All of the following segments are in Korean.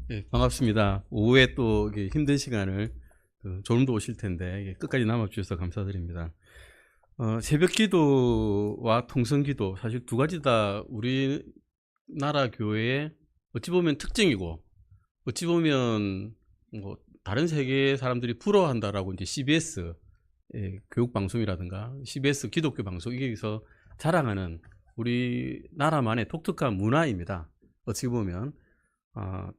예, 반갑습니다. 오후에 또 힘든 시간을 졸음도 오실 텐데 끝까지 남아주셔서 감사드립니다. 새벽 기도와 통성 기도 사실 두 가지 다 우리나라 교회의 어찌 보면 특징이고 어찌 보면 뭐 다른 세계 사람들이 부러워한다라고 이제 CBS 교육 방송이라든가 CBS 기독교 방송 여기서 자랑하는 우리나라만의 독특한 문화입니다. 어찌 보면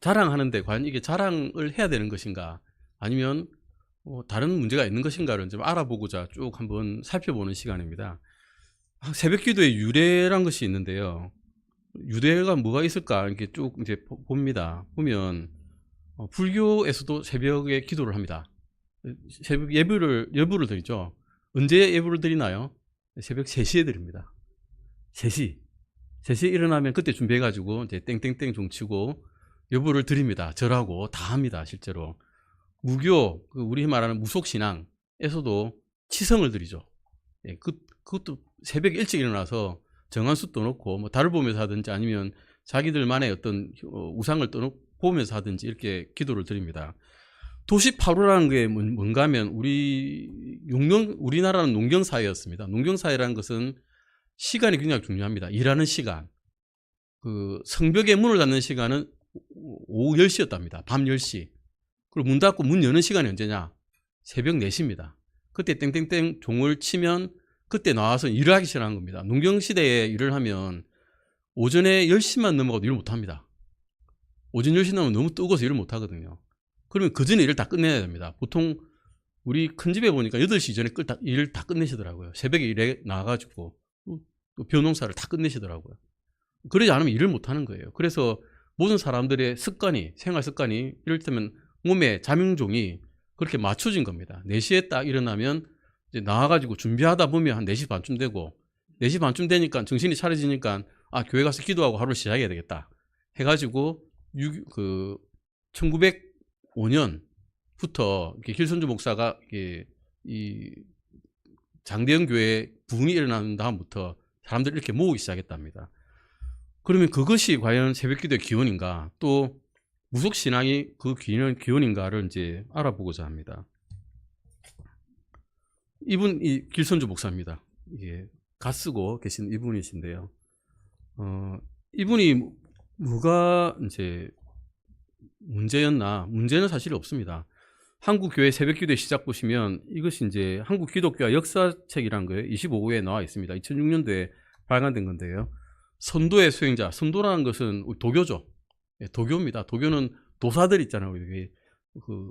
자랑하는데 과연 이게 자랑을 해야 되는 것인가 아니면 다른 문제가 있는 것인가를 좀 알아보고자 쭉 한번 살펴보는 시간입니다. 새벽 기도의 유래란 것이 있는데요. 유래가 뭐가 있을까 이렇게 쭉 이제 봅니다. 보면 불교에서도 새벽에 기도를 합니다. 새벽 예불을 드리죠. 언제 예불을 드리나요? 새벽 3시에 드립니다. 3시에 일어나면 그때 준비해 가지고 이제 땡땡땡 종치고 여부를 드립니다. 절하고 다 합니다. 실제로 무교 우리 말하는 무속신앙에서도 치성을 드리죠. 예, 그것도 새벽 일찍 일어나서 정한수 떠놓고 뭐 달을 보면서 하든지 아니면 자기들만의 어떤 우상을 보면서 하든지 이렇게 기도를 드립니다. 도시파루라는 게 뭔가 하면 우리나라는 농경사회였습니다. 농경사회라는 것은 시간이 굉장히 중요합니다. 일하는 시간. 성벽에 문을 닫는 시간은 오후 10시였답니다. 밤 10시. 그리고 문 닫고 문 여는 시간이 언제냐? 새벽 4시입니다. 그때 땡땡땡 종을 치면 그때 나와서 일을 하기 시작하는 겁니다. 농경시대에 일을 하면 오전에 10시만 넘어가도 일을 못합니다. 오전 10시 넘으면 너무 뜨거워서 일을 못하거든요. 그러면 그 전에 일을 다 끝내야 됩니다. 보통 우리 큰 집에 보니까 8시 전에 일을 다 끝내시더라고요. 새벽에 일에 나와가지고 벼농사를 다 끝내시더라고요. 그러지 않으면 일을 못하는 거예요. 그래서 모든 사람들의 생활 습관이 이를테면 몸의 자명종이 그렇게 맞춰진 겁니다. 4시에 딱 일어나면 이제 나와가지고 준비하다 보면 한 4시 반쯤 되고 4시 반쯤 되니까 정신이 차려지니까 교회 가서 기도하고 하루를 시작해야 되겠다 해가지고 1905년부터 길선주 목사가 이 장대영 교회 부흥이 일어난 다음부터 사람들이 이렇게 모으기 시작했답니다. 그러면 그것이 과연 새벽기도의 기원인가 또 무속신앙이 그 기원인가를 이제 알아보고자 합니다. 이분이 길선주 목사입니다. 이게 갓쓰고 계신 이분이신데요. 이분이 뭐가 이제 문제였나? 문제는 사실 없습니다. 한국 교회 새벽기도의 시작 보시면 이것이 이제 한국 기독교와 역사책이라는 거예요. 25호에 나와 있습니다. 2006년도에 발간된 건데요. 선도의 수행자, 선도라는 것은 도교죠. 도교입니다. 도교는 도사들 있잖아요.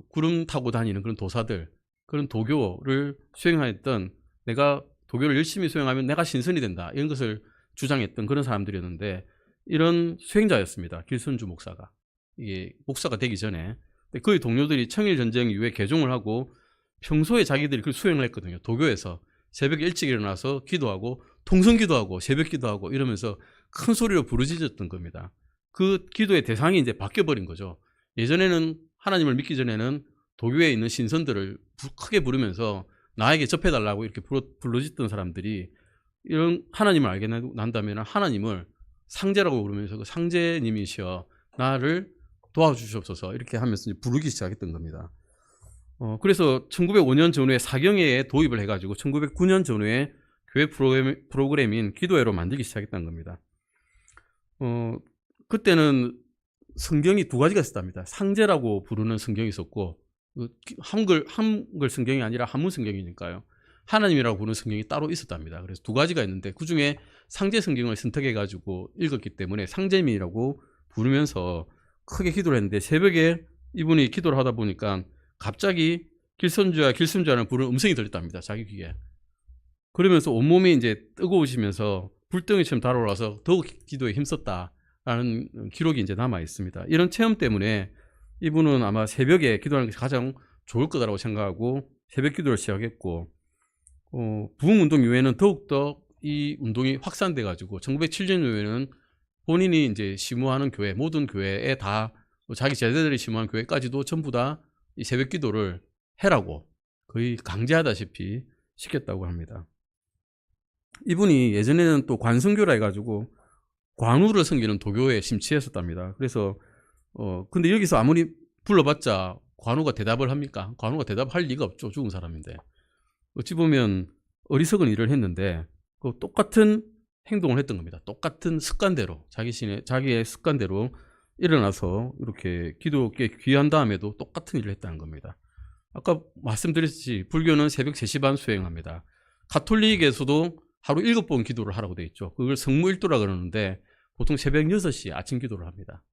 구름 타고 다니는 그런 도사들, 그런 도교를 수행하였던 내가 도교를 열심히 수행하면 내가 신선이 된다. 이런 것을 주장했던 그런 사람들이었는데 이런 수행자였습니다. 길선주 목사가. 이게 목사가 되기 전에. 그의 동료들이 청일전쟁 이후에 개종을 하고 평소에 자기들이 그 수행을 했거든요. 도교에서 새벽에 일찍 일어나서 기도하고 통성기도하고 새벽기도하고 이러면서 큰 소리로 부르짖었던 겁니다. 그 기도의 대상이 이제 바뀌어버린 거죠. 예전에는 하나님을 믿기 전에는 도교에 있는 신선들을 크게 부르면서 나에게 접해달라고 이렇게 불러짓던 사람들이 이런 하나님을 알게 난다면 하나님을 상제라고 부르면서 그 상제님이시여 나를 도와주시옵소서 이렇게 하면서 부르기 시작했던 겁니다. 그래서 1905년 전후에 사경회에 도입을 해가지고 1909년 전후에 교회 프로그램인 기도회로 만들기 시작했다는 겁니다. 그때는 성경이 두 가지가 있었답니다. 상제라고 부르는 성경이 있었고 한글 성경이 아니라 한문 성경이니까요. 하나님이라고 부르는 성경이 따로 있었답니다. 그래서 두 가지가 있는데 그중에 상제 성경을 선택해가지고 읽었기 때문에 상제민이라고 부르면서 크게 기도를 했는데 새벽에 이분이 기도를 하다 보니까 갑자기 길선주야는 부르는 음성이 들렸답니다. 자기 귀에. 그러면서 온몸이 이제 뜨거우시면서 불덩이처럼 달아올라서 더욱 기도에 힘썼다라는 기록이 이제 남아 있습니다. 이런 체험 때문에 이분은 아마 새벽에 기도하는 것이 가장 좋을 거다라고 생각하고 새벽 기도를 시작했고 부흥운동 이후에는 더욱더 이 운동이 확산돼 가지고 1907년 이후에는 본인이 이제 심호하는 교회 모든 교회에 다 자기 제자들이 심호하는 교회까지도 전부 다 이 새벽 기도를 해라고 거의 강제하다시피 시켰다고 합니다. 이분이 예전에는 또 관성교라 해가지고 관우를 섬기는 도교에 심취했었답니다. 그래서 근데 여기서 아무리 불러봤자 관우가 대답을 합니까? 관우가 대답할 리가 없죠. 죽은 사람인데. 어찌 보면 어리석은 일을 했는데 그 똑같은 행동을 했던 겁니다. 똑같은 습관대로 자기의 습관대로 일어나서 이렇게 기도에 귀한 다음에도 똑같은 일을 했다는 겁니다. 아까 말씀드렸듯이 불교는 새벽 3시 반 수행합니다. 가톨릭에서도 하루 7번 기도를 하라고 되어 있죠. 그걸 성무일도라 그러는데 보통 새벽 6시 아침 기도를 합니다.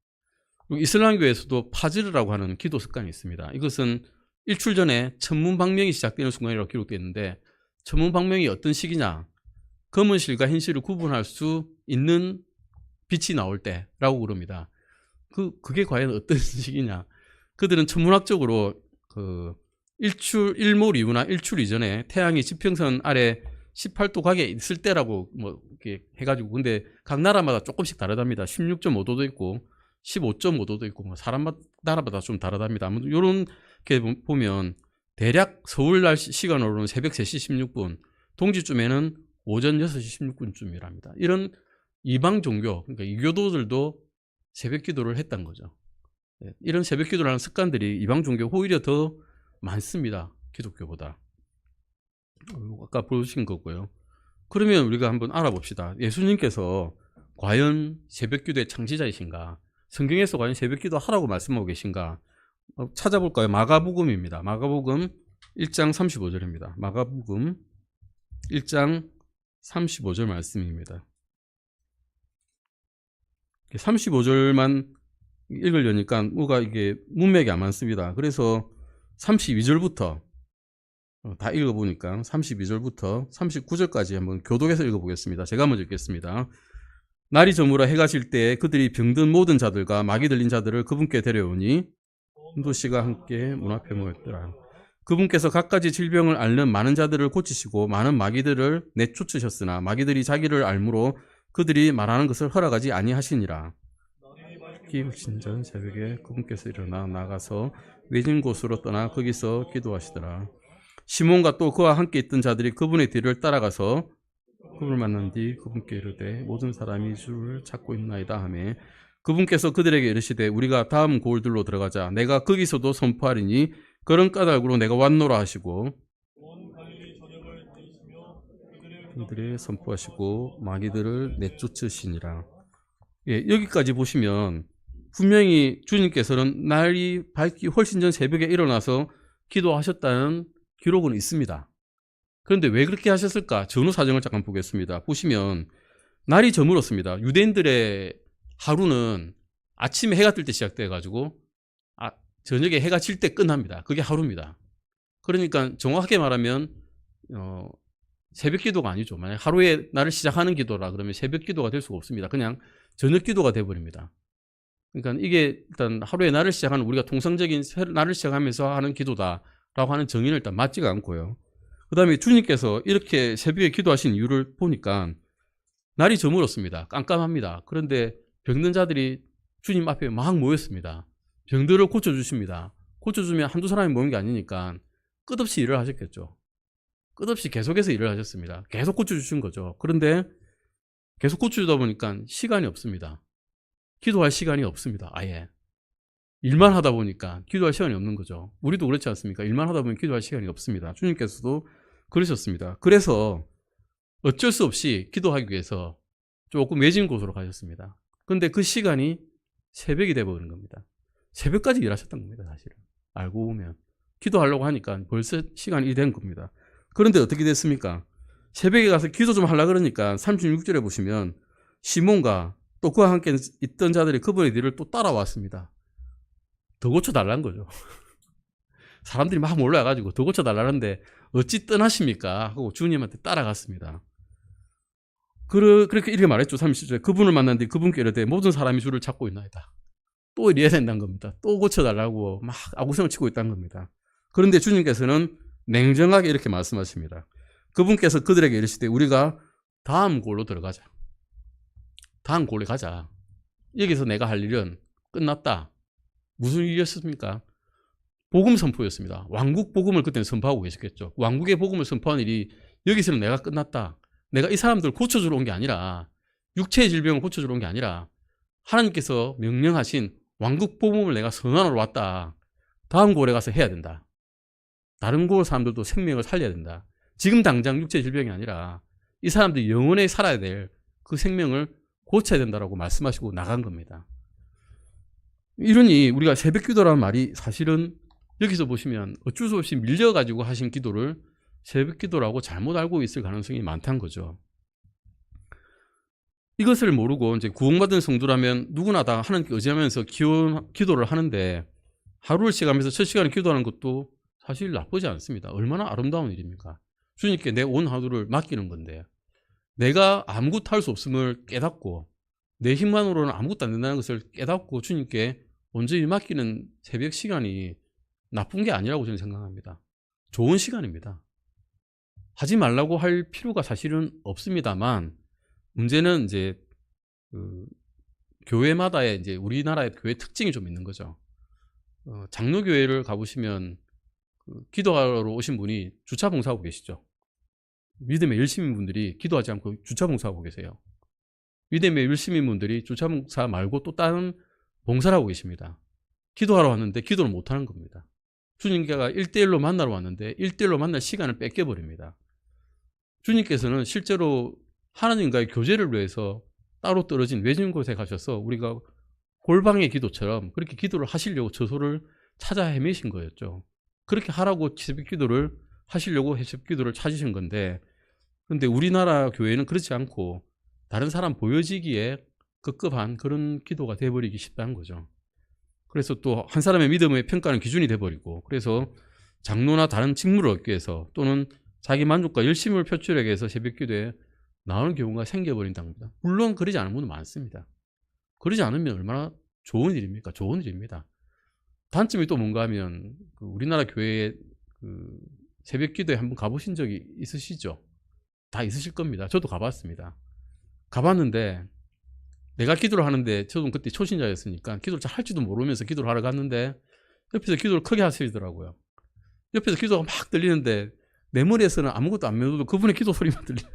그리고 이슬람교에서도 파지르라고 하는 기도 습관이 있습니다. 이것은 일출 전에 천문방명이 시작되는 순간이라고 기록되어 있는데 천문방명이 어떤 시기냐? 검은 실과 흰 실을 구분할 수 있는 빛이 나올 때라고 그럽니다. 그게 과연 어떤 시기냐? 그들은 천문학적으로 일몰 이후나 일출 이전에 태양이 지평선 아래 18도 각에 있을 때라고 뭐 이렇게 해가지고, 근데 각 나라마다 조금씩 다르답니다. 16.5도도 있고 15.5도도 있고 뭐 나라마다 좀 다르답니다. 아무튼 이렇게 보면 대략 서울 날 시간으로는 새벽 3시 16분, 동지쯤에는 오전 6시 16분쯤이랍니다. 이런 이방 종교, 그러니까 이교도들도 새벽 기도를 했던 거죠. 이런 새벽 기도를 하는 습관들이 이방 종교 오히려 더 많습니다. 기독교보다. 아까 보신 거고요. 그러면 우리가 한번 알아봅시다. 예수님께서 과연 새벽 기도의 창시자이신가? 성경에서 과연 새벽 기도 하라고 말씀하고 계신가? 찾아볼까요? 마가복음입니다. 마가복음 1장 35절입니다. 마가복음 1장 35절 말씀입니다. 35절만 읽으려니까 뭐가 이게 문맥이 안 많습니다. 그래서 32절부터 다 읽어보니까 32절부터 39절까지 한번 교독해서 읽어보겠습니다. 제가 먼저 읽겠습니다. 날이 저물어 해가 질 때에 그들이 병든 모든 자들과 마귀 들린 자들을 그분께 데려오니 훈도씨가 함께 문 앞에 모였더라. 그분께서 갖가지 질병을 앓는 많은 자들을 고치시고 많은 마귀들을 내쫓으셨으나 마귀들이 자기를 알므로 그들이 말하는 것을 허락하지 아니하시니라. 특히 신전 새벽에 그분께서 일어나 나가서 외진 곳으로 떠나 거기서 기도하시더라. 시몬과 또 그와 함께 있던 자들이 그분의 뒤를 따라가서 그분을 만난 뒤 그분께 이르되 모든 사람이 주를 찾고 있나이다 하매 그분께서 그들에게 이르시되 우리가 다음 고을들로 들어가자. 내가 거기서도 선포하리니 그런 까닭으로 내가 왔노라 하시고 그들을 선포하시고 마귀들을 내쫓으시니라. 예, 여기까지 보시면 분명히 주님께서는 날이 밝기 훨씬 전 새벽에 일어나서 기도하셨다는 기록은 있습니다. 그런데 왜 그렇게 하셨을까? 전후 사정을 잠깐 보겠습니다. 보시면 날이 저물었습니다. 유대인들의 하루는 아침에 해가 뜰 때 시작돼 가지고 저녁에 해가 질 때 끝납니다. 그게 하루입니다. 그러니까 정확하게 말하면 새벽 기도가 아니죠. 만약 하루에 날을 시작하는 기도라 그러면 새벽 기도가 될 수가 없습니다. 그냥 저녁 기도가 돼버립니다. 그러니까 이게 일단 하루에 날을 시작하는, 우리가 통상적인 날을 시작하면서 하는 기도다라고 하는 정의는 일단 맞지가 않고요. 그 다음에 주님께서 이렇게 새벽에 기도하신 이유를 보니까 날이 저물었습니다. 깜깜합니다. 그런데 병든 자들이 주님 앞에 막 모였습니다. 병들을 고쳐주십니다. 고쳐주면 한두 사람이 모인 게 아니니까 끝없이 일을 하셨겠죠. 끝없이 계속해서 일을 하셨습니다. 계속 고쳐주신 거죠. 그런데 계속 고쳐주다 보니까 시간이 없습니다. 기도할 시간이 없습니다. 아예. 일만 하다 보니까 기도할 시간이 없는 거죠. 우리도 그렇지 않습니까? 일만 하다 보면 기도할 시간이 없습니다. 주님께서도 그러셨습니다. 그래서 어쩔 수 없이 기도하기 위해서 조금 외진 곳으로 가셨습니다. 그런데 그 시간이 새벽이 돼버린 겁니다. 새벽까지 일하셨던 겁니다. 사실은 알고 보면 기도하려고 하니까 벌써 시간이 된 겁니다. 그런데 어떻게 됐습니까? 새벽에 가서 기도 좀 하려고 그러니까 36절에 보시면 시몬과 또 그와 함께 있던 자들이 그분의 뒤를 또 따라왔습니다. 더 고쳐달라는 거죠. 사람들이 막 몰려와가지고 더 고쳐달라는데 어찌 떠나십니까? 하고 주님한테 따라갔습니다. 그렇게 이렇게 말했죠. 37절에 그분을 만난 뒤 그분께 이르되 모든 사람이 주를 찾고 있나이다. 또 이래야 된다는 겁니다. 또 고쳐달라고 막 아구성을 치고 있다는 겁니다. 그런데 주님께서는 냉정하게 이렇게 말씀하십니다. 그분께서 그들에게 이르시되 우리가 다음 골로 들어가자. 다음 골에 가자. 여기서 내가 할 일은 끝났다. 무슨 일이었습니까? 복음 선포였습니다. 왕국 복음을 그때는 선포하고 계셨겠죠. 왕국의 복음을 선포한 일이 여기서는 내가 끝났다. 내가 이 사람들 고쳐주러 온 게 아니라, 육체의 질병을 고쳐주러 온 게 아니라 하나님께서 명령하신 왕국 복음을 내가 선언하러 왔다. 다음 골에 가서 해야 된다. 다른 골 사람들도 생명을 살려야 된다. 지금 당장 육체 질병이 아니라 이 사람들이 영원히 살아야 될 그 생명을 고쳐야 된다라고 말씀하시고 나간 겁니다. 이러니 우리가 새벽 기도라는 말이 사실은 여기서 보시면 어쩔 수 없이 밀려가지고 하신 기도를 새벽 기도라고 잘못 알고 있을 가능성이 많다는 거죠. 이것을 모르고 이제 구원받은 성도라면 누구나 다 하나님께 의지하면서 기도를 하는데 하루를 시작하면서 첫 시간에 기도하는 것도 사실 나쁘지 않습니다. 얼마나 아름다운 일입니까? 주님께 내 온 하루를 맡기는 건데 내가 아무것도 할 수 없음을 깨닫고 내 힘만으로는 아무것도 안 된다는 것을 깨닫고 주님께 온전히 맡기는 새벽 시간이 나쁜 게 아니라고 저는 생각합니다. 좋은 시간입니다. 하지 말라고 할 필요가 사실은 없습니다만 문제는 이제 교회마다의 이제 우리나라의 교회 특징이 좀 있는 거죠. 장로교회를 가보시면 기도하러 오신 분이 주차 봉사하고 계시죠. 믿음의 열심인 분들이 기도하지 않고 주차 봉사하고 계세요. 믿음의 열심인 분들이 주차 봉사 말고 또 다른 봉사를 하고 계십니다. 기도하러 왔는데 기도를 못하는 겁니다. 주님께가 1대1로 만나러 왔는데 1대1로 만날 시간을 뺏겨버립니다. 주님께서는 실제로 하나님과의 교제를 위해서 따로 떨어진 외진 곳에 가셔서 우리가 골방의 기도처럼 그렇게 기도를 하시려고 저소를 찾아 헤매신 거였죠. 그렇게 하라고 새벽 기도를 하시려고 새벽 기도를 찾으신 건데, 그런데 우리나라 교회는 그렇지 않고 다른 사람 보여지기에 급급한 그런 기도가 돼버리기 쉽다는 거죠. 그래서 또 한 사람의 믿음의 평가는 기준이 돼버리고, 그래서 장로나 다른 직무를 얻기 위해서 또는 자기 만족과 열심을 표출하기 위해서 새벽 기도에 나오는 경우가 생겨버린다는 겁니다. 물론 그러지 않은 분은 많습니다. 그러지 않으면 얼마나 좋은 일입니까? 좋은 일입니다. 단점이 또 뭔가 하면 우리나라 교회에 새벽 기도에 한번 가보신 적이 있으시죠? 다 있으실 겁니다. 저도 가봤습니다. 가봤는데 내가 기도를 하는데 저도 그때 초신자였으니까 기도를 잘 할지도 모르면서 기도를 하러 갔는데 옆에서 기도를 크게 하시더라고요. 옆에서 기도가 막 들리는데 내 머리에서는 아무것도 안 메워도 그분의 기도 소리만 들려요.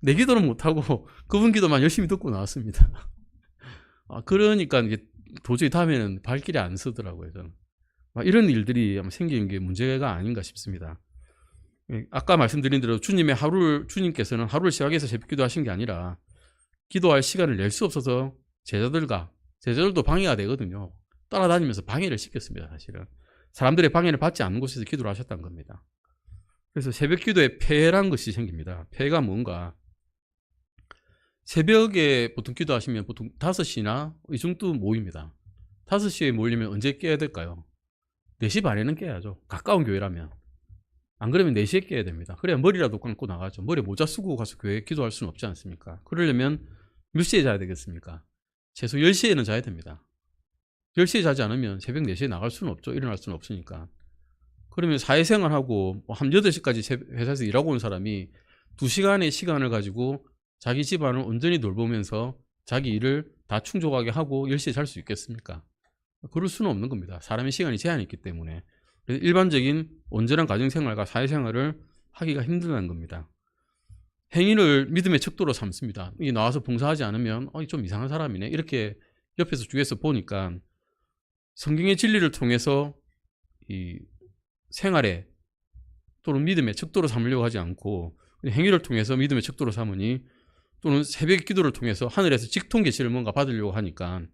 내 기도는 못하고 그분 기도만 열심히 듣고 나왔습니다. 그러니까 이게 도저히 다음에는 발길이 안 서더라고요. 저는. 이런 일들이 아마 생기는 게 문제가 아닌가 싶습니다. 아까 말씀드린 대로 주님께서는 하루를 시작해서 새벽 기도하신 게 아니라 기도할 시간을 낼 수 없어서 제자들도 방해가 되거든요. 따라다니면서 방해를 시켰습니다. 사실은 사람들의 방해를 받지 않는 곳에서 기도를 하셨다는 겁니다. 그래서 새벽 기도에 폐해란 것이 생깁니다. 폐해가 뭔가, 새벽에 보통 기도하시면 보통 5시나 이 정도 모입니다. 5시에 모이려면 언제 깨야 될까요? 4시 반에는 깨야죠. 가까운 교회라면. 안 그러면 4시에 깨야 됩니다. 그래야 머리라도 감고 나가죠. 머리에 모자 쓰고 가서 교회에 기도할 수는 없지 않습니까? 그러려면 몇 시에 자야 되겠습니까? 최소 10시에는 자야 됩니다. 10시에 자지 않으면 새벽 4시에 나갈 수는 없죠. 일어날 수는 없으니까. 그러면 사회생활하고 한 8시까지 회사에서 일하고 온 사람이 2시간의 시간을 가지고 자기 집안을 온전히 돌보면서 자기 일을 다 충족하게 하고 10시에 잘 수 있겠습니까? 그럴 수는 없는 겁니다. 사람의 시간이 제한이 있기 때문에. 그래서 일반적인 온전한 가정생활과 사회생활을 하기가 힘들다는 겁니다. 행위를 믿음의 척도로 삼습니다. 이 나와서 봉사하지 않으면 좀 이상한 사람이네, 이렇게 옆에서 주위에서 보니까 성경의 진리를 통해서 이 생활에 또는 믿음의 척도로 삼으려고 하지 않고 행위를 통해서 믿음의 척도로 삼으니, 또는 새벽 기도를 통해서 하늘에서 직통 계시를 뭔가 받으려고 하니까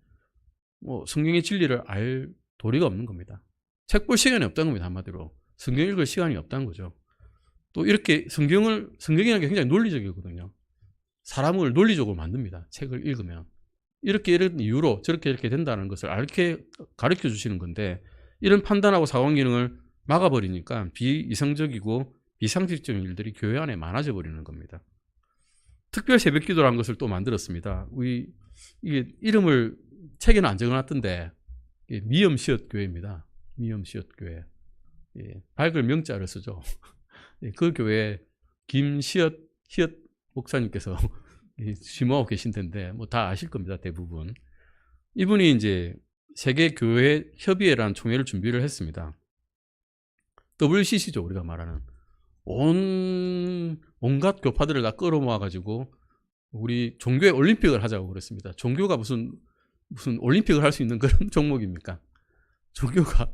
성경의 진리를 알 도리가 없는 겁니다. 책 볼 시간이 없다는 겁니다. 한마디로 성경 읽을 시간이 없다는 거죠. 또 이렇게 성경이라는 게 굉장히 논리적이거든요. 사람을 논리적으로 만듭니다. 책을 읽으면. 이런 이유로 저렇게 이렇게 된다는 것을 가르쳐 주시는 건데, 이런 판단하고 사고 기능을 막아버리니까 비이성적이고 비상식적인 일들이 교회 안에 많아져 버리는 겁니다. 특별 새벽 기도라는 것을 또 만들었습니다. 이게 이름을 책에는 안 적어놨던데 미엄시엇 교회입니다. 미엄시엇 교회. 밝을 명자를 쓰죠. 그 교회 김시엇 목사님께서 심호하고 계신 텐데 다 아실 겁니다. 대부분. 이분이 이제 세계교회 협의회라는 총회를 준비를 했습니다. WCC죠. 우리가 말하는. 온갖 교파들을 다 끌어모아가지고 우리 종교의 올림픽을 하자고 그랬습니다. 종교가 무슨 무슨 올림픽을 할 수 있는 그런 종목입니까? 종교가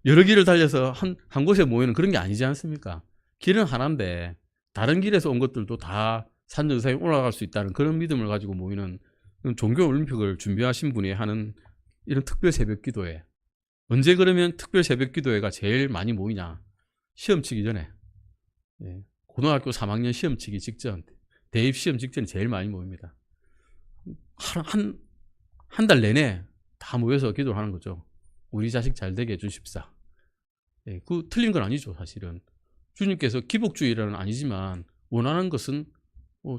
여러 길을 달려서 한 곳에 모이는 그런 게 아니지 않습니까? 길은 하나인데 다른 길에서 온 것들도 다 산 정상에 올라갈 수 있다는 그런 믿음을 가지고 모이는 종교 올림픽을 준비하신 분이 하는 이런 특별 새벽 기도회. 언제 그러면 특별 새벽 기도회가 제일 많이 모이냐? 시험 치기 전에. 예, 고등학교 3학년 시험 치기 직전, 대입 시험 직전에 제일 많이 모입니다. 한 달 내내 다 모여서 기도를 하는 거죠. 우리 자식 잘 되게 해주십사. 예, 그 틀린 건 아니죠, 사실은. 주님께서 기복주의라는 아니지만 원하는 것은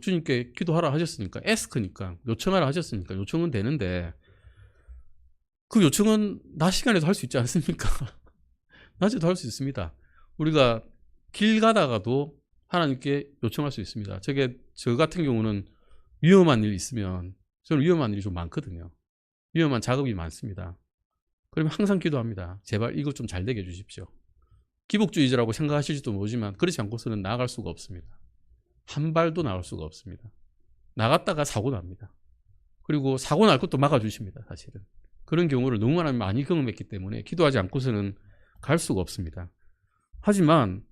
주님께 기도하라 하셨으니까, 에스크니까, 요청하라 하셨으니까 요청은 되는데, 그 요청은 낮 시간에도 할 수 있지 않습니까? 낮에도 할 수 있습니다. 우리가 길 가다가도 하나님께 요청할 수 있습니다. 저 같은 경우는 위험한 일 있으면, 저는 위험한 일이 좀 많거든요. 위험한 작업이 많습니다. 그러면 항상 기도합니다. 제발 이것 좀 잘 되게 해주십시오. 기복주의자라고 생각하실지도 모르지만 그렇지 않고서는 나아갈 수가 없습니다. 한 발도 나갈 수가 없습니다. 나갔다가 사고 납니다. 그리고 사고 날 것도 막아주십니다. 사실은. 그런 경우를 너무나 많이 경험했기 때문에 기도하지 않고서는 갈 수가 없습니다. 하지만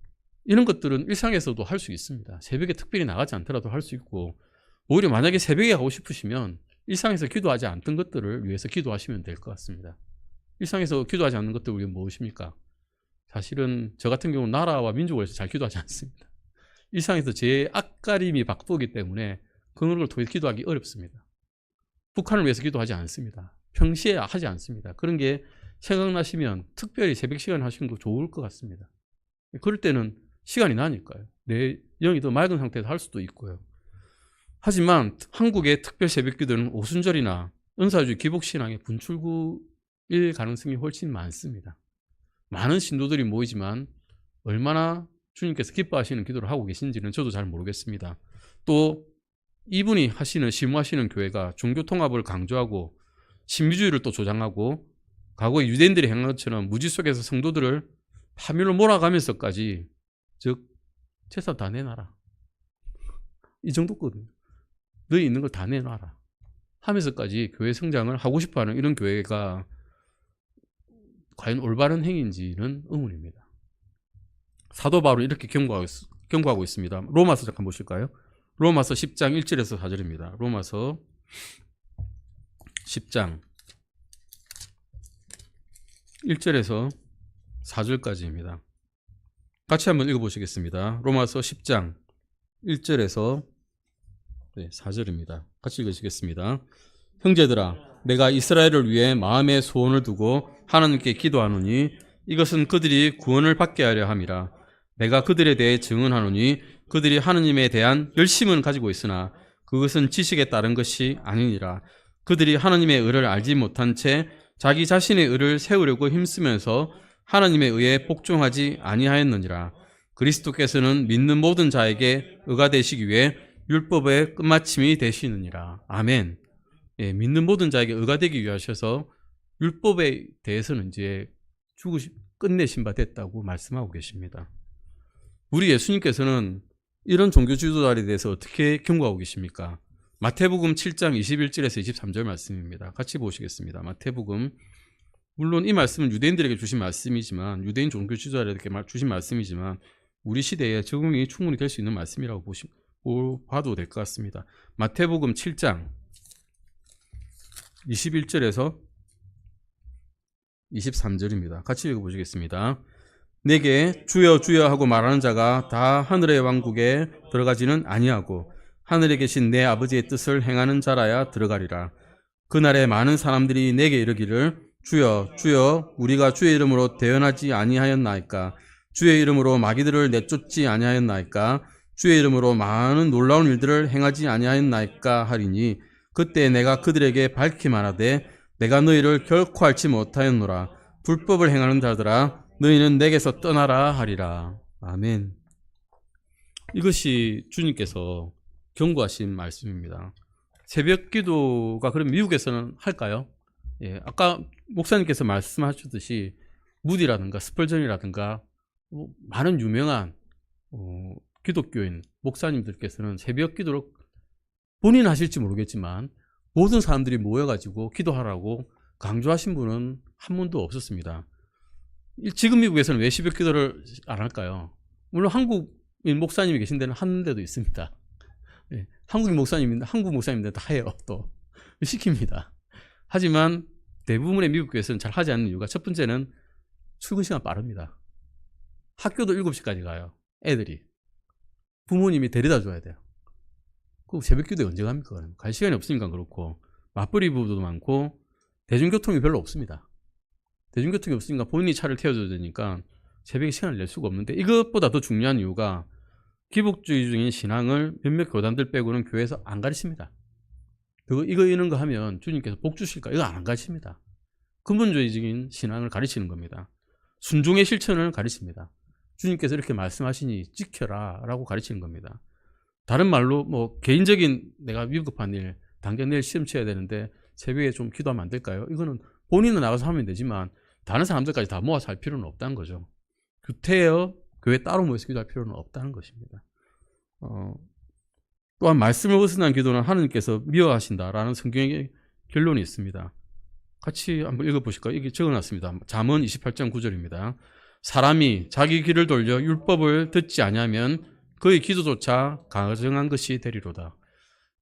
이런 것들은 일상에서도 할 수 있습니다. 새벽에 특별히 나가지 않더라도 할 수 있고, 오히려 만약에 새벽에 가고 싶으시면 일상에서 기도하지 않던 것들을 위해서 기도하시면 될 것 같습니다. 일상에서 기도하지 않는 것들 위해 무엇입니까? 사실은 저 같은 경우는 나라와 민족을 위해서 잘 기도하지 않습니다. 일상에서 제 앞가림이 바쁘기 때문에 그런 걸 통해 기도하기 어렵습니다. 북한을 위해서 기도하지 않습니다. 평시에 하지 않습니다. 그런 게 생각나시면 특별히 새벽 시간 하시는 거 좋을 것 같습니다. 그럴 때는 시간이 나니까요. 내 영이 더 맑은 상태에서 할 수도 있고요. 하지만 한국의 특별 새벽 기도는 오순절이나 은사주의 기복신앙의 분출구일 가능성이 훨씬 많습니다. 많은 신도들이 모이지만 얼마나 주님께서 기뻐하시는 기도를 하고 계신지는 저도 잘 모르겠습니다. 또 이분이 심무하시는 교회가 종교 통합을 강조하고 신비주의를 또 조장하고 과거에 유대인들이 행한 것처럼 무지 속에서 성도들을 파멸로 몰아가면서까지, 즉 재산 다 내놔라, 이 정도거든요. 너희 있는 걸 다 내놔라 하면서까지 교회 성장을 하고 싶어하는 이런 교회가 과연 올바른 행위인지는 의문입니다. 사도 바울은 이렇게 경고하고 있습니다. 로마서 잠깐 보실까요? 로마서 10장 1절에서 4절입니다. 로마서 10장 1절에서 4절까지입니다. 같이 한번 읽어보시겠습니다. 로마서 10장 1절에서 4절입니다. 같이 읽으시겠습니다. 형제들아, 내가 이스라엘을 위해 마음의 소원을 두고 하나님께 기도하노니 이것은 그들이 구원을 받게 하려 함이라. 내가 그들에 대해 증언하노니 그들이 하느님에 대한 열심은 가지고 있으나 그것은 지식에 따른 것이 아니니라. 그들이 하나님의 의를 알지 못한 채 자기 자신의 의를 세우려고 힘쓰면서 하나님에 의해 복종하지 아니하였느니라. 그리스도께서는 믿는 모든 자에게 의가 되시기 위해 율법의 끝마침이 되시느니라. 아멘. 예, 믿는 모든 자에게 의가 되기 위하셔서 율법에 대해서는 이제 끝내신 바 됐다고 말씀하고 계십니다. 우리 예수님께서는 이런 종교 지도자에 대해서 어떻게 경고하고 계십니까? 마태복음 7장 21절에서 23절 말씀입니다. 같이 보시겠습니다. 마태복음, 물론 이 말씀은 유대인들에게 주신 말씀이지만, 유대인 종교 지도자에게 주신 말씀이지만 우리 시대에 적용이 충분히 될 수 있는 말씀이라고 봐도 될 것 같습니다. 마태복음 7장 21절에서 23절입니다. 같이 읽어보시겠습니다. 내게 주여 주여 하고 말하는 자가 다 하늘의 왕국에 들어가지는 아니하고 하늘에 계신 내 아버지의 뜻을 행하는 자라야 들어가리라. 그날에 많은 사람들이 내게 이르기를 주여 주여 우리가 주의 이름으로 대언하지 아니하였나이까? 주의 이름으로 마귀들을 내쫓지 아니하였나이까? 주의 이름으로 많은 놀라운 일들을 행하지 아니하였나이까 하리니 그때 내가 그들에게 밝히 말하되 내가 너희를 결코 알지 못하였노라. 불법을 행하는 자들아 너희는 내게서 떠나라 하리라. 아멘. 이것이 주님께서 경고하신 말씀입니다. 새벽 기도가 그럼 미국에서는 할까요? 예, 아까 목사님께서 말씀하셨듯이 무디라든가 스펄전이라든가 많은 유명한 기독교인 목사님들께서는 새벽 기도를 본인 하실지 모르겠지만 모든 사람들이 모여가지고 기도하라고 강조하신 분은 한 분도 없었습니다. 지금 미국에서는 왜 새벽 기도를 안 할까요? 물론 한국인 목사님이 계신 데는 하는 데도 있습니다. 예, 한국 목사님인데 다 해요. 또 시킵니다. 하지만 대부분의 미국 교회에서는 잘 하지 않는 이유가, 첫 번째는 출근 시간 빠릅니다. 학교도 7시까지 가요. 애들이. 부모님이 데려다 줘야 돼요. 그 새벽 기도에 언제 갑니까? 갈 시간이 없으니까 그렇고, 맞벌이 부부도 많고, 대중교통이 별로 없습니다. 대중교통이 없으니까 본인이 차를 태워줘야 되니까 새벽에 시간을 낼 수가 없는데, 이것보다 더 중요한 이유가 기복주의 중인 신앙을 몇몇 교단들 빼고는 교회에서 안 가르칩니다. 이거 이런 거 하면 주님께서 복 주실까? 이거 안 가르칩니다. 근본주의적인 신앙을 가르치는 겁니다. 순종의 실천을 가르칩니다. 주님께서 이렇게 말씀하시니 지켜라 라고 가르치는 겁니다. 다른 말로 뭐 개인적인 내가 위급한 일, 당장 내일 시험 쳐야 되는데 새벽에 좀 기도하면 안 될까요? 이거는 본인은 나가서 하면 되지만 다른 사람들까지 다 모아서 할 필요는 없다는 거죠. 구태여 교회 따로 모여서 기도할 필요는 없다는 것입니다. 또한 말씀을 벗어난 기도는 하느님께서 미워하신다라는 성경의 결론이 있습니다. 같이 한번 읽어보실까요? 이게 적어놨습니다. 잠언 28장 9절입니다. 사람이 자기 귀를 돌려 율법을 듣지 아니하면 그의 기도조차 가증한 것이 되리로다.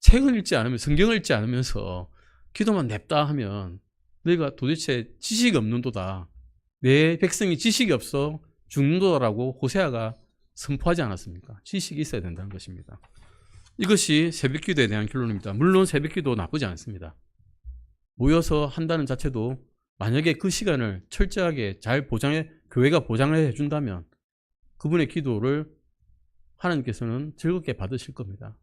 책을 읽지 않으면, 성경을 읽지 않으면서 기도만 냅다 하면 너희가 도대체 지식이 없는도다. 내 백성이 지식이 없어 죽는도다라고 호세아가 선포하지 않았습니까? 지식이 있어야 된다는 것입니다. 이것이 새벽기도에 대한 결론입니다. 물론 새벽기도 나쁘지 않습니다. 모여서 한다는 자체도 만약에 그 시간을 철저하게 잘 교회가 보장을 해준다면 그분의 기도를 하나님께서는 즐겁게 받으실 겁니다.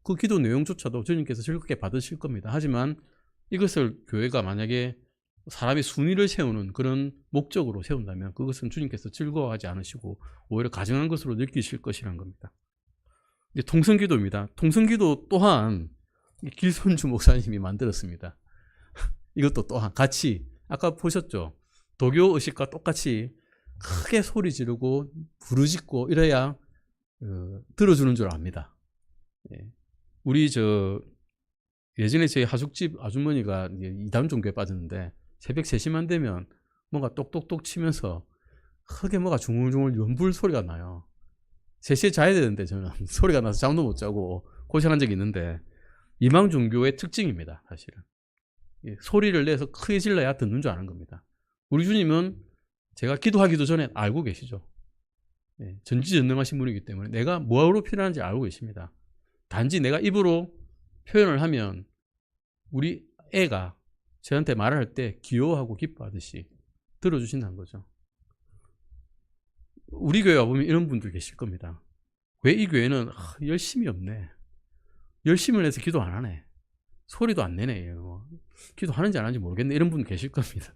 그 기도 내용조차도 주님께서 즐겁게 받으실 겁니다. 하지만 이것을 교회가 만약에 사람의 순위를 세우는 그런 목적으로 세운다면 그것은 주님께서 즐거워하지 않으시고 오히려 가증한 것으로 느끼실 것이라는 겁니다. 이제 통성기도입니다. 통성기도 또한 길손주 목사님이 만들었습니다. 이것도 또한 같이 아까 보셨죠? 도교 의식과 똑같이 크게 소리 지르고 부르짖고 이래야 들어주는 줄 압니다. 우리 예전에 저희 하숙집 아주머니가 이단 종교에 빠졌는데 새벽 3시만 되면 뭔가 똑똑똑 치면서 크게 뭐가 중얼중얼 연불 소리가 나요. 3시에 자야 되는데 저는 소리가 나서 잠도 못 자고 고생한 적이 있는데 이방 종교의 특징입니다. 사실은 소리를 내서 크게 질러야 듣는 줄 아는 겁니다. 우리 주님은 제가 기도하기도 전에 알고 계시죠. 전지전능하신 분이기 때문에 내가 뭐하러 필요한지 알고 계십니다. 단지 내가 입으로 표현을 하면 우리 애가 저한테 말을 할 때 귀여워하고 기뻐하듯이 들어주신다는 거죠. 우리 교회 와보면 이런 분들 계실 겁니다. 왜 이 교회는 열심히 없네. 열심을 해서 기도 안 하네. 소리도 안 내네. 기도하는지 안 하는지 모르겠네. 이런 분 계실 겁니다.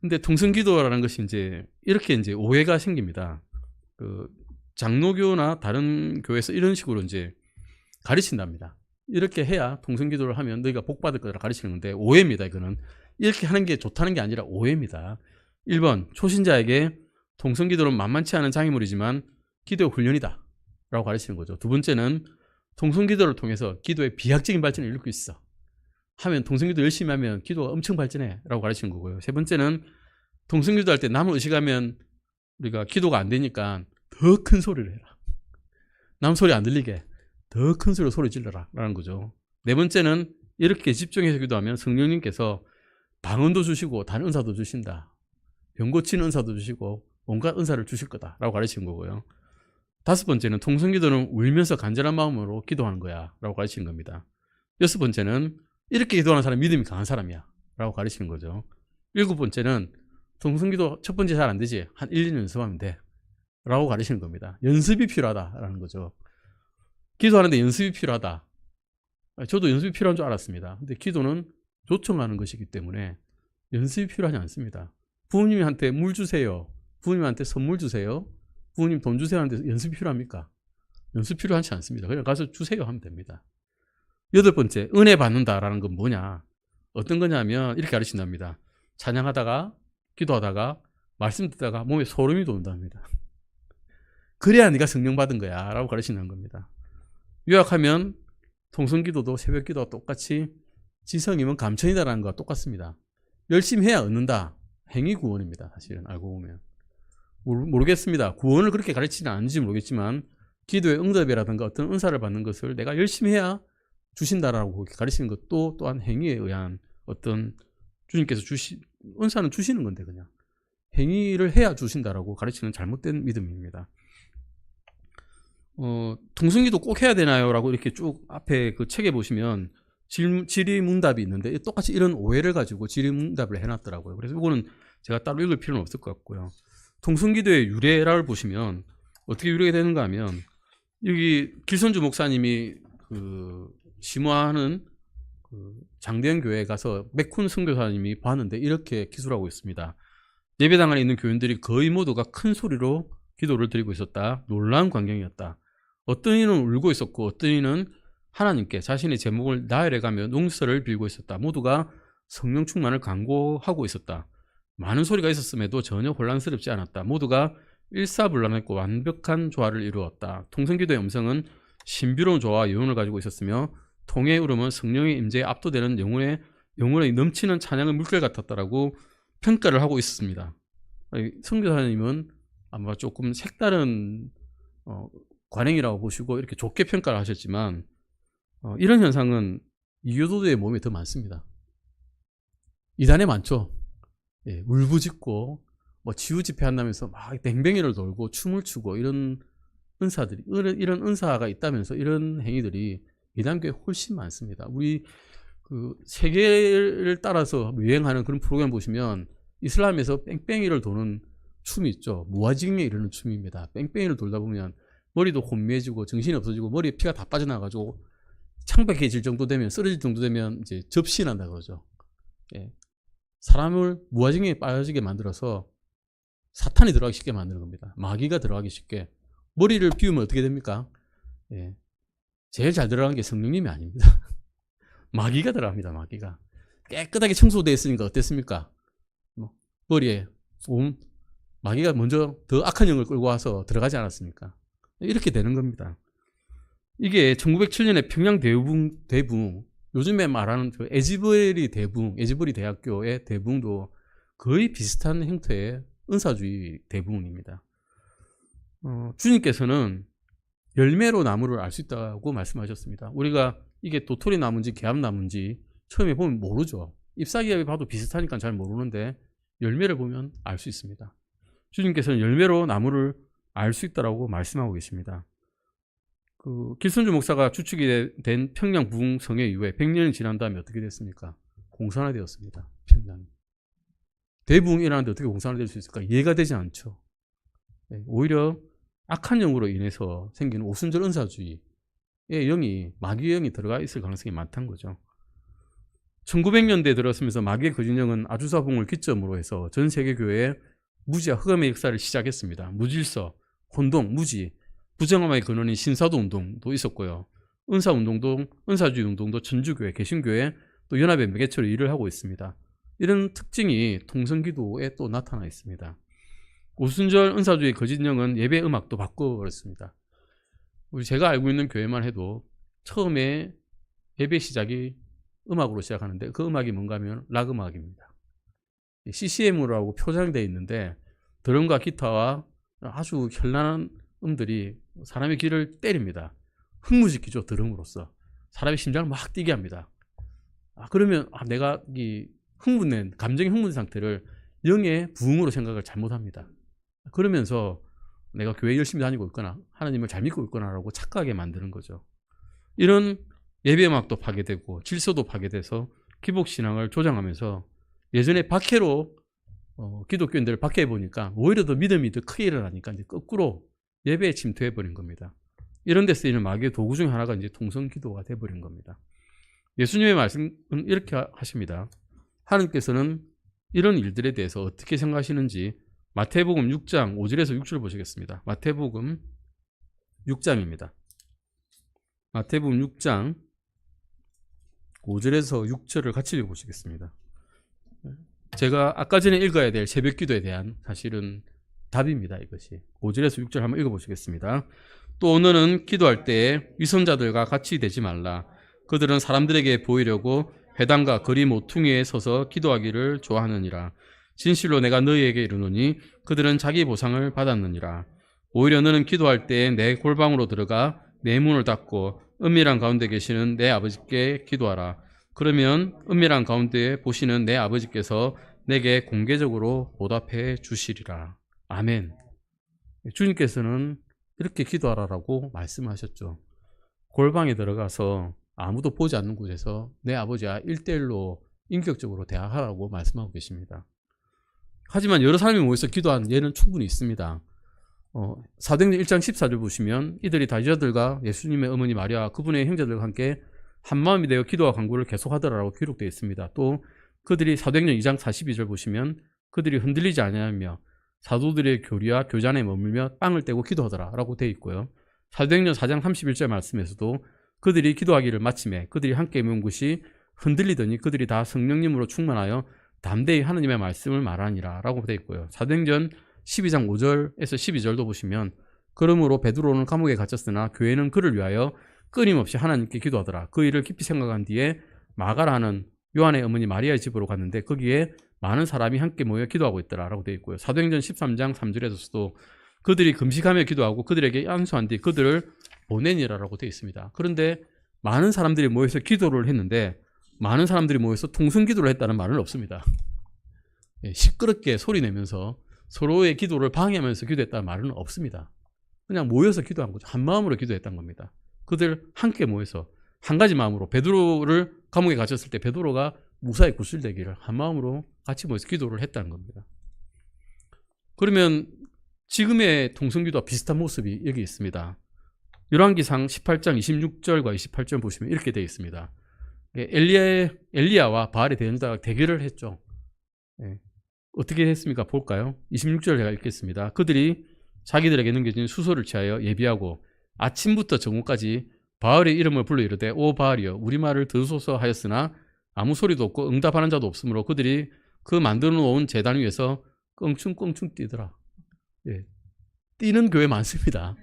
근데 통성기도라는 것이 이렇게 오해가 생깁니다. 장로교나 다른 교회에서 이런 식으로 가르친답니다. 이렇게 해야 통성기도를 하면 너희가 복받을 거라 가르치는 건데 오해입니다. 이거는 이렇게 하는 게 좋다는 게 아니라 오해입니다. 1번 초신자에게 통성기도는 만만치 않은 장애물이지만 기도의 훈련이다 라고 가르치는 거죠. 두 번째는 통성기도를 통해서 기도의 비약적인 발전을 이룰 수 있어 하면 통성기도 열심히 하면 기도가 엄청 발전해 라고 가르치는 거고요. 세 번째는 통성기도 할 때 남을 의식하면 우리가 기도가 안 되니까 더 큰 소리를 해라. 남 소리 안 들리게 더 큰 소리로 소리 질러라 라는 거죠. 네 번째는 이렇게 집중해서 기도하면 성령님께서 방언도 주시고 다른 은사도 주신다. 병 고치는 은사도 주시고 온갖 은사를 주실 거다 라고 가르치는 거고요. 다섯 번째는 통성기도는 울면서 간절한 마음으로 기도하는 거야 라고 가르치는 겁니다. 여섯 번째는 이렇게 기도하는 사람이 믿음이 강한 사람이야 라고 가르치는 거죠. 일곱 번째는 통성기도 첫 번째 잘 안 되지 한 1, 2년 연습하면 돼 라고 가르치는 겁니다. 연습이 필요하다라는 거죠. 기도하는데 연습이 필요하다. 저도 연습이 필요한 줄 알았습니다. 근데 기도는 요청하는 것이기 때문에 연습이 필요하지 않습니다. 부모님한테 물 주세요. 부모님한테 선물 주세요. 부모님 돈 주세요 하는데 연습이 필요합니까? 연습 필요하지 않습니다. 그냥 가서 주세요 하면 됩니다. 여덟 번째, 은혜 받는다라는 건 뭐냐? 어떤 거냐면 이렇게 가르친답니다. 찬양하다가 기도하다가 말씀 듣다가 몸에 소름이 돋는답니다. 그래야 네가 성령 받은 거야 라고 가르치는 겁니다. 요약하면 통성기도도 새벽기도와 똑같이 지성이면 감천이다라는 거와 똑같습니다. 열심히 해야 얻는다. 행위구원입니다. 사실은 알고 보면. 모르겠습니다. 구원을 그렇게 가르치지는 않는지 모르겠지만 기도의 응답이라든가 어떤 은사를 받는 것을 내가 열심히 해야 주신다라고 가르치는 것도 또한 행위에 의한 어떤 주님께서 은사는 주시는 건데 그냥 행위를 해야 주신다라고 가르치는 잘못된 믿음입니다. 통성기도 꼭 해야 되나요? 라고 이렇게 쭉 앞에 그 책에 보시면 질의문답이 있는데 똑같이 이런 오해를 가지고 질의문답을 해놨더라고요. 그래서 이거는 제가 따로 읽을 필요는 없을 것 같고요. 통성기도의 유래를 보시면 어떻게 유래가 되는가 하면 여기 길선주 목사님이 심화하는 장대현 교회에 가서 맥훈 선교사님이 봤는데 이렇게 기술하고 있습니다. 예배당 안에 있는 교인들이 거의 모두가 큰 소리로 기도를 드리고 있었다. 놀라운 광경이었다. 어떤 이는 울고 있었고 어떤 이는 하나님께 자신의 제목을 나열해가며 농서를 빌고 있었다. 모두가 성령 충만을 간구하고 있었다. 많은 소리가 있었음에도 전혀 혼란스럽지 않았다. 모두가 일사불란했고 완벽한 조화를 이루었다. 통성기도의 음성은 신비로운 조화와 여운을 가지고 있었으며 통의 울음은 성령의 임재에 압도되는 영혼의 넘치는 찬양의 물결 같았다라고 평가를 하고 있었습니다. 선교사님은 아마 조금 색다른 관행이라고 보시고 이렇게 좋게 평가를 하셨지만 이런 현상은 이교도들의 몸에 더 많습니다. 이단에 많죠. 예, 울부짖고 치유 집회 한다면서 막 뱅뱅이를 돌고 춤을 추고 이런 은사들이 이런 은사가 있다면서 이런 행위들이 이단교에 훨씬 많습니다. 우리 세계를 따라서 유행하는 그런 프로그램 보시면 이슬람에서 뺑뺑이를 도는 춤이 있죠. 무아징에 이르는 춤입니다. 뺑뺑이를 돌다 보면 머리도 혼미해지고 정신이 없어지고 머리에 피가 다 빠져나가지고 창백해질 정도 되면 쓰러질 정도 되면 이제 접신한다 그러죠. 예. 사람을 무아징에 빠지게 만들어서 사탄이 들어가기 쉽게 만드는 겁니다. 마귀가 들어가기 쉽게. 머리를 비우면 어떻게 됩니까? 예. 제일 잘 들어가는 게 성령님이 아닙니다. 마귀가 들어갑니다. 마귀가. 깨끗하게 청소되어 있으니까 어땠습니까? 머리에 마귀가 먼저 더 악한 영을 끌고 와서 들어가지 않았습니까? 이렇게 되는 겁니다. 이게 1907년에 평양 대붕 요즘에 말하는 에즈버리 대학교의 대붕도 거의 비슷한 형태의 은사주의 대붕입니다. 주님께서는 열매로 나무를 알 수 있다고 말씀하셨습니다. 우리가 이게 도토리 나무인지 개합나무인지 처음에 보면 모르죠. 잎사귀에 봐도 비슷하니까 잘 모르는데 열매를 보면 알 수 있습니다. 주님께서는 열매로 나무를 알 수 있다고 말씀하고 계십니다. 길선주 목사가 주축이 된 평양 부흥 성회 이후에 100년이 지난 다음에 어떻게 됐습니까? 공산화되었습니다. 평양이. 대부흥이라는데 어떻게 공산화될 수 있을까? 이해가 되지 않죠. 오히려 악한 영으로 인해서 생기는 오순절 은사주의의 영이 마귀의 영이 들어가 있을 가능성이 많다는 거죠. 1900년대에 들어서면서 마귀의 거짓 영은 아주사붕을 기점으로 해서 전 세계 교회에 무지와 흑암의 역사를 시작했습니다. 무질서, 혼동, 무지, 부정함의 근원인 신사도 운동도 있었고요. 은사주의 운동도 천주교회, 개신교회, 또 연합의 매개체로 일을 하고 있습니다. 이런 특징이 통성기도에 또 나타나 있습니다. 오순절 은사주의 거짓영은 예배 음악도 바꿔버렸습니다. 제가 알고 있는 교회만 해도 처음에 예배 시작이 음악으로 시작하는데 그 음악이 뭔가 하면 락 음악입니다. CCM으로 표장되어 있는데 드럼과 기타와 아주 현란한 음들이 사람의 귀를 때립니다. 흥무시키죠. 드럼으로써 사람의 심장을 막 뛰게 합니다. 그러면 내가 이 흥분된 감정의 흥분 상태를 영의 부흥으로 생각을 잘못합니다. 그러면서 내가 교회 열심히 다니고 있거나 하나님을 잘 믿고 있거나라고 착각하게 만드는 거죠. 이런 예배음악도 파괴되고 질서도 파괴돼서 기복신앙을 조장하면서 예전에 박해로 기독교인들을 박해해 보니까 오히려 더 믿음이 더 크게 일어나니까 이제 거꾸로 예배에 침투해 버린 겁니다. 이런 데 쓰이는 마귀의 도구 중 하나가 이제 통성기도가 돼 버린 겁니다. 예수님의 말씀은 이렇게 하십니다. 하나님께서는 이런 일들에 대해서 어떻게 생각하시는지 마태복음 6장 5절에서 6절 보시겠습니다. 마태복음 6장입니다. 마태복음 6장 5절에서 6절을 같이 읽어보시겠습니다. 제가 아까 전에 읽어야 될 새벽 기도에 대한 사실은 답입니다. 이것이 5절에서 6절 한번 읽어보시겠습니다. 또 너는 기도할 때에 위선자들과 같이 되지 말라. 그들은 사람들에게 보이려고 회당과 거리 모퉁이에 서서 기도하기를 좋아하느니라. 진실로 내가 너희에게 이르노니 그들은 자기 보상을 받았느니라. 오히려 너는 기도할 때에 내 골방으로 들어가 내 문을 닫고 은밀한 가운데 계시는 내 아버지께 기도하라. 그러면 은밀한 가운데 보시는 내 아버지께서 내게 공개적으로 보답해 주시리라. 아멘. 주님께서는 이렇게 기도하라라고 말씀하셨죠. 골방에 들어가서 아무도 보지 않는 곳에서 내 아버지와 1대1로 인격적으로 대화하라고 말씀하고 계십니다. 하지만 여러 사람이 모여서 기도한 예는 충분히 있습니다. 사도행전 1장 14절 보시면 이들이 다윗아들과 예수님의 어머니 마리아 그분의 형제들과 함께 한마음이 되어 기도와 간구를 계속하더라라고 기록되어 있습니다. 또 그들이 사도행전 2장 42절 보시면 그들이 흔들리지 아니하며 사도들의 교리와 교잔에 머물며 빵을 떼고 기도하더라라고 되어 있고요. 사도행전 4장 31절 말씀에서도 그들이 기도하기를 마침에 그들이 함께 모인 곳이 흔들리더니 그들이 다 성령님으로 충만하여 담대히 하느님의 말씀을 말하니라 라고 되어 있고요. 사도행전 12장 5절에서 12절도 보시면 그러므로 베드로는 감옥에 갇혔으나 교회는 그를 위하여 끊임없이 하나님께 기도하더라. 그 일을 깊이 생각한 뒤에 마가라 하는 요한의 어머니 마리아의 집으로 갔는데 거기에 많은 사람이 함께 모여 기도하고 있더라 라고 되어 있고요. 사도행전 13장 3절에서도 그들이 금식하며 기도하고 그들에게 안수한 뒤 그들을 보내니라라고 되어 있습니다. 그런데 많은 사람들이 모여서 기도를 했는데 많은 사람들이 모여서 통성기도를 했다는 말은 없습니다. 시끄럽게 소리내면서 서로의 기도를 방해하면서 기도했다는 말은 없습니다. 그냥 모여서 기도한 거죠. 한 마음으로 기도했다는 겁니다. 그들 함께 모여서 한 가지 마음으로 베드로를 감옥에 갇혔을 때 베드로가 무사히 구출되기를 한 마음으로 같이 모여서 기도를 했다는 겁니다. 그러면 지금의 통성기도와 비슷한 모습이 여기 있습니다. 열왕기상 18장 26절과 28절 보시면 이렇게 되어 있습니다. 엘리야와 바알의 대전자가 대결을 했죠. 어떻게 했습니까? 볼까요? 26절 제가 읽겠습니다. 그들이 자기들에게 넘겨진 수소를 취하여 예비하고 아침부터 정오까지 바알의 이름을 불러 이르되 오 바알이여 우리 말을 들으소서 하였으나 아무 소리도 없고 응답하는 자도 없으므로 그들이 그 만들어 놓은 제단 위에서 껑충껑충 뛰더라. 뛰는 교회 많습니다.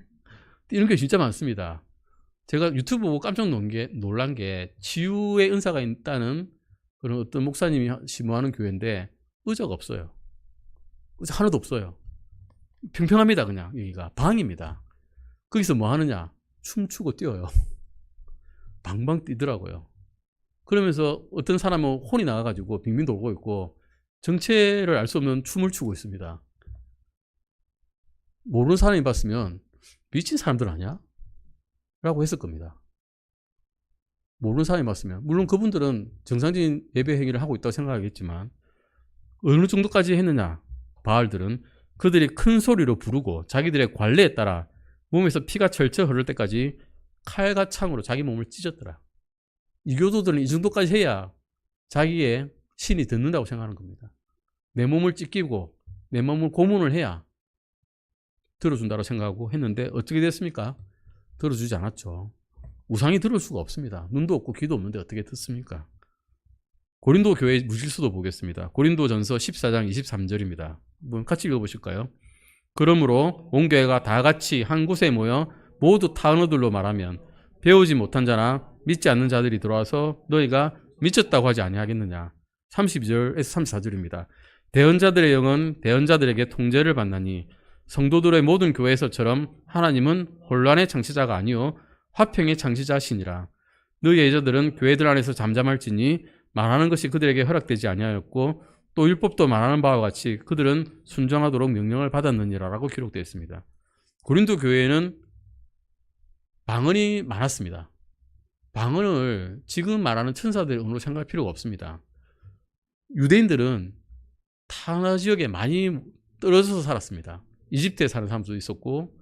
뛰는 교회 진짜 많습니다. 제가 유튜브 보고 깜짝 놀란 게 치유의 은사가 있다는 그런 어떤 목사님이 심호하는 교회인데 의자가 없어요. 의자 하나도 없어요. 평평합니다. 그냥 여기가 방입니다. 거기서 뭐 하느냐? 춤추고 뛰어요. 방방 뛰더라고요. 그러면서 어떤 사람은 혼이 나가가지고 빙빙 돌고 있고 정체를 알 수 없는 춤을 추고 있습니다. 모르는 사람이 봤으면 미친 사람들 아니야? 라고 했을 겁니다. 모르는 사람이 봤으면. 물론 그분들은 정상적인 예배 행위를 하고 있다고 생각하겠지만 어느 정도까지 했느냐? 바알들은 그들이 큰 소리로 부르고 자기들의 관례에 따라 몸에서 피가 철철 흐를 때까지 칼과 창으로 자기 몸을 찢었더라. 이교도들은 이 정도까지 해야 자기의 신이 듣는다고 생각하는 겁니다. 내 몸을 찢기고 내 몸을 고문을 해야 들어준다고 생각하고 했는데 어떻게 됐습니까? 들어주지 않았죠. 우상이 들을 수가 없습니다. 눈도 없고 귀도 없는데 어떻게 듣습니까? 고린도 교회 무질서도 보겠습니다. 고린도전서 14장 23절입니다. 한번 같이 읽어보실까요? 그러므로 온 교회가 다 같이 한 곳에 모여 모두 타 언어들로 말하면 배우지 못한 자나 믿지 않는 자들이 들어와서 너희가 미쳤다고 하지 아니하겠느냐. 32절에서 34절입니다. 대언자들의 영은 대언자들에게 통제를 받나니 성도들의 모든 교회에서처럼 하나님은 혼란의 창시자가 아니요 화평의 창시자시니라. 너희 여자들은 교회들 안에서 잠잠할지니 말하는 것이 그들에게 허락되지 아니하였고 또 율법도 말하는 바와 같이 그들은 순종하도록 명령을 받았느니라 라고 기록되어 있습니다. 고린도 교회에는 방언이 많았습니다. 방언을 지금 말하는 천사들의 언어로 생각할 필요가 없습니다. 유대인들은 타나 지역에 많이 떨어져서 살았습니다. 이집트에 사는 사람도 있었고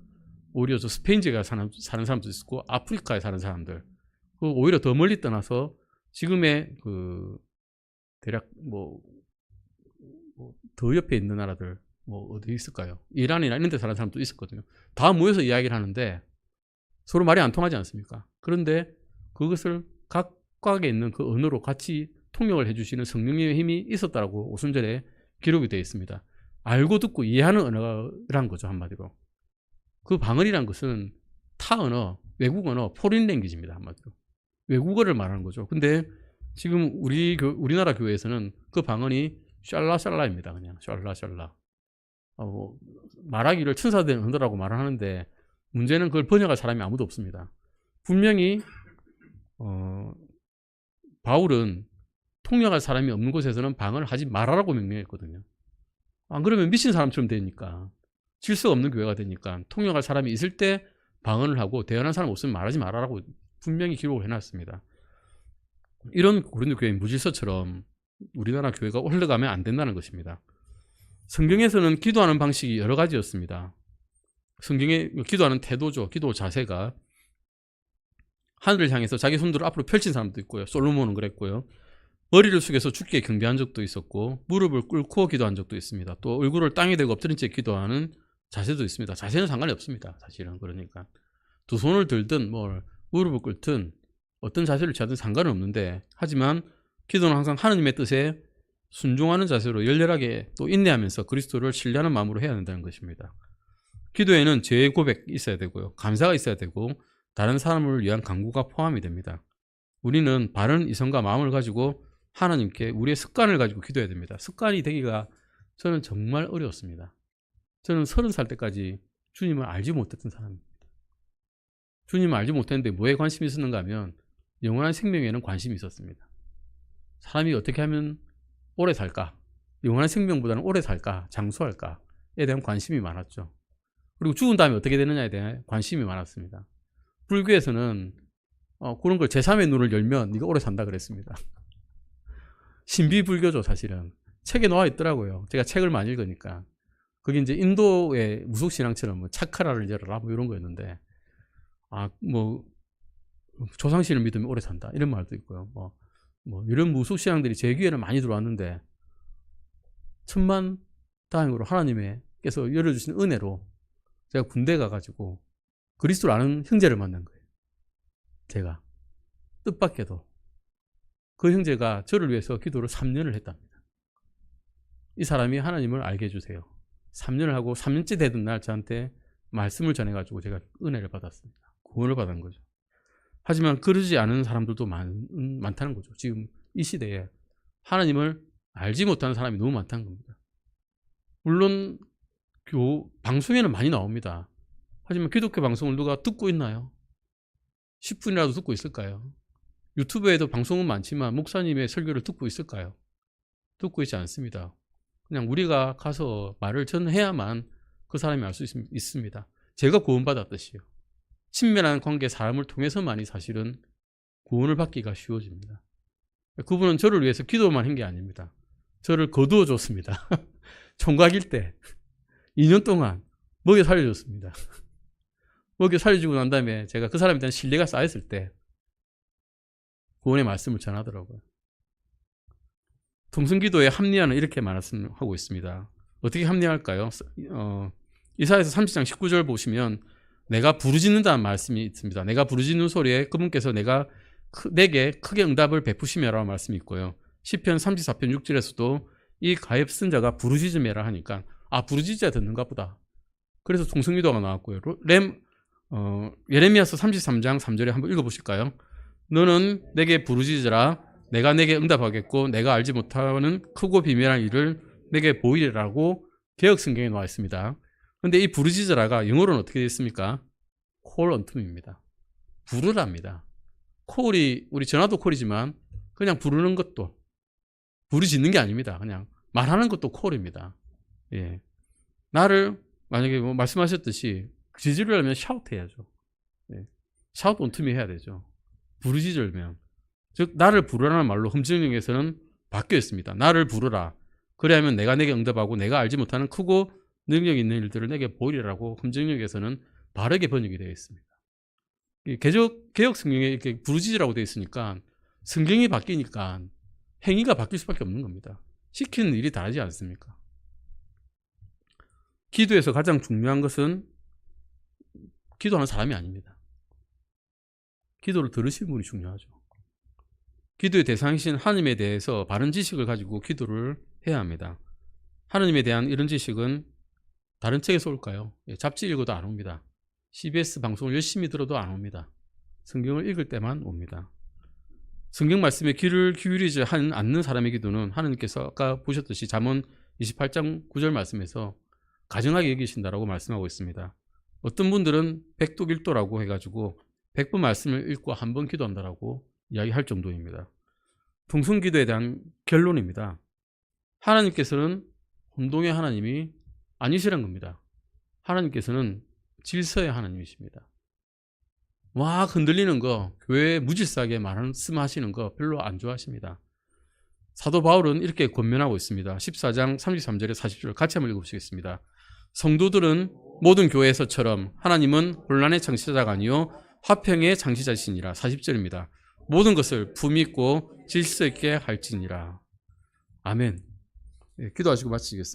오히려 저 스페인 지역에 사는 사람도 있었고 아프리카에 사는 사람들 오히려 더 멀리 떠나서 지금의 그 대략 더 옆에 있는 나라들 어디 있을까요? 이란이나 이런 데 사는 사람도 있었거든요. 다 모여서 이야기를 하는데 서로 말이 안 통하지 않습니까? 그런데 그것을 각각에 있는 그 언어로 같이 통역을 해주시는 성령님의 힘이 있었다라고 오순절에 기록이 되어 있습니다. 알고 듣고 이해하는 언어란 거죠, 한마디로. 그 방언이란 것은 타 언어, 외국 언어, 포린 랭귀지입니다, 한마디로. 외국어를 말하는 거죠. 근데 지금 우리나라 교회에서는 그 방언이 샬라샬라입니다. 그냥 샬라샬라. 말하기를 천사들은 한다라고 말을 하는데 문제는 그걸 번역할 사람이 아무도 없습니다. 분명히 바울은 통역할 사람이 없는 곳에서는 방언을 하지 말아라고 명령했거든요. 안 그러면 미친 사람처럼 되니까, 질서가 없는 교회가 되니까 통역할 사람이 있을 때 방언을 하고 대언할 사람 없으면 말하지 말아라고 분명히 기록을 해놨습니다. 이런 고린도 교회의 무질서처럼 우리나라 교회가 흘러가면 안 된다는 것입니다. 성경에서는 기도하는 방식이 여러 가지였습니다. 성경에 기도하는 태도죠. 기도 자세가 하늘을 향해서 자기 손들을 앞으로 펼친 사람도 있고요. 솔로몬은 그랬고요. 머리를 숙여서 주께 경배한 적도 있었고, 무릎을 꿇고 기도한 적도 있습니다. 또 얼굴을 땅에 대고 엎드린 채 기도하는 자세도 있습니다. 자세는 상관이 없습니다. 사실은. 그러니까 두 손을 들든 무릎을 꿇든 어떤 자세를 취하든 상관은 없는데, 하지만 기도는 항상 하느님의 뜻에 순종하는 자세로 열렬하게 또 인내하면서 그리스도를 신뢰하는 마음으로 해야 된다는 것입니다. 기도에는 죄의 고백이 있어야 되고요. 감사가 있어야 되고, 다른 사람을 위한 간구가 포함이 됩니다. 우리는 바른 이성과 마음을 가지고 하나님께 우리의 습관을 가지고 기도해야 됩니다. 습관이 되기가 저는 정말 어려웠습니다. 저는 30살 때까지 주님을 알지 못했던 사람입니다. 주님을 알지 못했는데 뭐에 관심이 있었는가 하면 영원한 생명에는 관심이 있었습니다. 사람이 어떻게 하면 오래 살까? 영원한 생명보다는 오래 살까? 장수할까에 대한 관심이 많았죠. 그리고 죽은 다음에 어떻게 되느냐에 대한 관심이 많았습니다. 불교에서는 그런 걸 제3의 눈을 열면 네가 오래 산다 그랬습니다. 신비불교죠, 사실은. 책에 나와 있더라고요. 제가 책을 많이 읽으니까. 그게 이제 인도의 무속신앙처럼 뭐 차크라를 열어라 뭐 이런 거였는데, 조상신을 믿으면 오래 산다 이런 말도 있고요. 이런 무속신앙들이 제 귀에는 많이 들어왔는데, 천만 다행으로 하나님께서 열어주신 은혜로 제가 군대 가가지고 그리스도를 아는 형제를 만난 거예요. 제가 뜻밖에도 그 형제가 저를 위해서 기도를 3년을 했답니다. 이 사람이 하나님을 알게 해주세요. 3년을 하고 3년째 되던 날 저한테 말씀을 전해가지고 제가 은혜를 받았습니다. 구원을 받은 거죠. 하지만 그러지 않은 사람들도 많다는 거죠. 지금 이 시대에 하나님을 알지 못하는 사람이 너무 많다는 겁니다. 물론 방송에는 많이 나옵니다. 하지만 기독교 방송을 누가 듣고 있나요? 10분이라도 듣고 있을까요? 유튜브에도 방송은 많지만 목사님의 설교를 듣고 있을까요? 듣고 있지 않습니다. 그냥 우리가 가서 말을 전해야만 그 사람이 알 수 있습니다. 제가 구원받았듯이요. 친밀한 관계, 사람을 통해서만이 사실은 구원을 받기가 쉬워집니다. 그분은 저를 위해서 기도만 한 게 아닙니다. 저를 거두어 줬습니다. 총각일 때 2년 동안 먹여 살려줬습니다. 먹여 살려주고 난 다음에 제가 그 사람에 대한 신뢰가 쌓였을 때 구원의 말씀을 전하더라고요. 통성기도의 합리화는 이렇게 말씀하고 있습니다. 어떻게 합리화할까요? 이사야서 30장 19절 보시면 내가 부르짖는다는 말씀이 있습니다. 내가 부르짖는 소리에 그분께서 내게 크게 응답을 베푸시며라는 말씀이 있고요. 시편 34편 6절에서도 이 가엾은 자가 부르짖으며라 하니까 부르짖어야 듣는가 보다. 그래서 통성기도가 나왔고요. 예레미야서 33장 3절에 한번 읽어보실까요? 너는 내게 부르짖으라 내가 내게 응답하겠고 내가 알지 못하는 크고 비밀한 일을 내게 보이리라고 개역성경에 나와 있습니다. 그런데 이 부르짖으라가 영어로는 어떻게 되어 있습니까? call unto me입니다. 부르랍니다. 콜이 우리 전화도 콜이지만 그냥 부르는 것도 부르짖는 게 아닙니다. 그냥 말하는 것도 콜입니다. 예. 나를 만약에 말씀하셨듯이 지지를 하면 샤우트 해야죠. 예. 샤우트 unto me 해야 되죠. 부르짖으면 즉 나를 부르라는 말로 흠증령에서는 바뀌어 있습니다. 나를 부르라. 그래야면 내가 내게 응답하고 내가 알지 못하는 크고 능력 있는 일들을 내게 보이리라고 흠증령에서는 바르게 번역이 되어 있습니다. 개역 성경에 이렇게 부르짖으라고 되어 있으니까 성경이 바뀌니까 행위가 바뀔 수밖에 없는 겁니다. 시키는 일이 다르지 않습니까? 기도에서 가장 중요한 것은 기도하는 사람이 아닙니다. 기도를 들으시는 분이 중요하죠. 기도의 대상이신 하나님에 대해서 바른 지식을 가지고 기도를 해야 합니다. 하나님에 대한 이런 지식은 다른 책에서 올까요? 잡지 읽어도 안 옵니다. CBS 방송을 열심히 들어도 안 옵니다. 성경을 읽을 때만 옵니다. 성경 말씀에 귀를 기울이지 않는 사람의 기도는 하나님께서 아까 보셨듯이 잠언 28장 9절 말씀에서 가증하게 여기신다라고 말씀하고 있습니다. 어떤 분들은 백독일도라고 해가지고 100번 말씀을 읽고 한 번 기도한다라고 이야기할 정도입니다. 통성기도에 대한 결론입니다. 하나님께서는 혼동의 하나님이 아니시란 겁니다. 하나님께서는 질서의 하나님이십니다. 막 흔들리는 거, 교회에 무질서하게 말씀하시는 거 별로 안 좋아하십니다. 사도 바울은 이렇게 권면하고 있습니다. 14장 33절에 40절 같이 한번 읽어보시겠습니다. 성도들은 모든 교회에서처럼 하나님은 혼란의 창시자가 아니요 화평의 창시자시니라. 40절입니다. 모든 것을 품위 있고 질서 있게 할지니라. 아멘. 기도하시고 마치겠습니다.